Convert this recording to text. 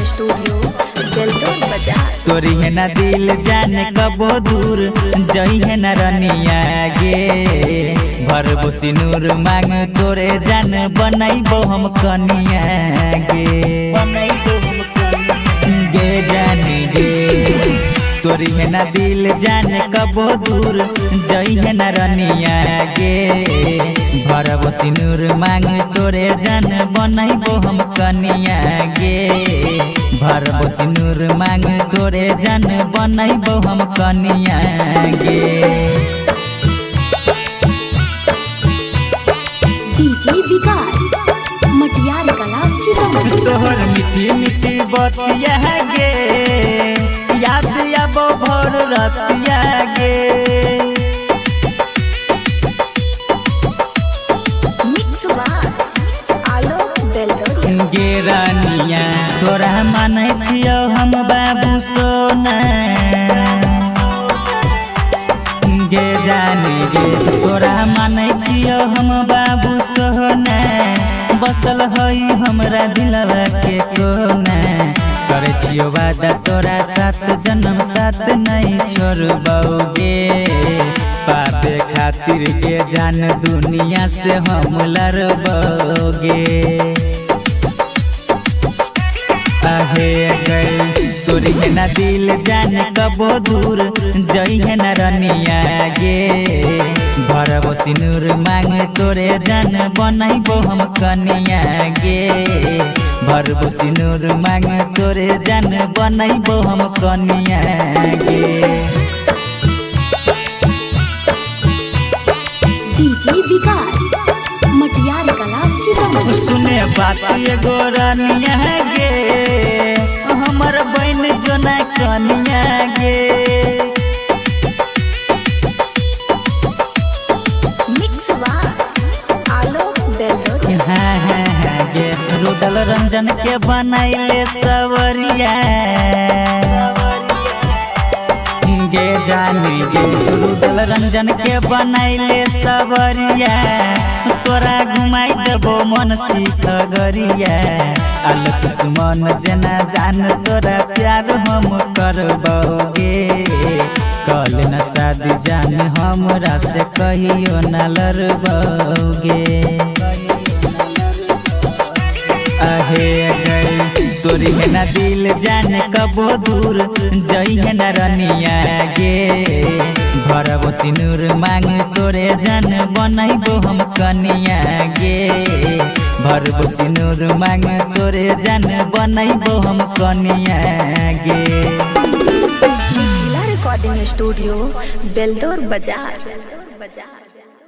Studio Beldaur बाजार। तोरी है ना दिल जाने कबो दूर जही है ना रनिया गे भरबो सिनूर मांग तोरे जान बनाइबो हम कनिया गे जानी गे तोरी है ना दिल जाने कबो दूर जही है ना रनिया गे भरबो सिनूर मांग तोरे जान बनाइबो हम कनिया गे भरबो सिनूर मांग तोरे जान बनाइबो हम कनिया गे। डीजे विकास मटियार कला सीतामढ़ी। तोहर मीठी मीठी बतिया गे याद आबो भोर रतिया गे गे रानिया तोरा मानै छियौ हम बाबू सोना गे जानी गे तोरा मानै छियौ हम बाबू सोना बसल हई हमरा दिलवा के कोना करे छियौ वादा तोरा साथ जन्म साथ नहीं छोड़बौगे पापे खातिर के जान दुनिया से हम लड़बौगे आहे गई तोरी है ना दिल जान कबो दूर जही है ना रनिया गे भरबो सिनूर मांग तोरे जान बनाइबो हम कनिया गे भरबो सिनूर मांग तोरे जान बनाइबो हम कनिया गे। डीजे विकास मटियार कला सीतामढ़ी। सुने बात एगो रनिया गे हमर बहन जोना कनिया गे हाँ गे रुदल रंजन के बनाइले सवरिया गे जानी गे रुदल रंजन के बनाइले सवरिया तोरा घुमाई देबो मन सीखगरिया आलोक सुमन जना जान तोरा प्यार हम करबौगे कल न शादी जान हमरा से कहियो न लड़बौगे आहे गई तोरी है ना दिल जान कबो दूर जही है ना रनिया गे भरबो सिनूर मांग तोरे जान बनाइबो हम कनिया गे भरबो सिनूर मांग तोरे जान बनाइबो हम कनिया गे। रिकॉर्डिंग स्टूडियो बेलदौर बाजार।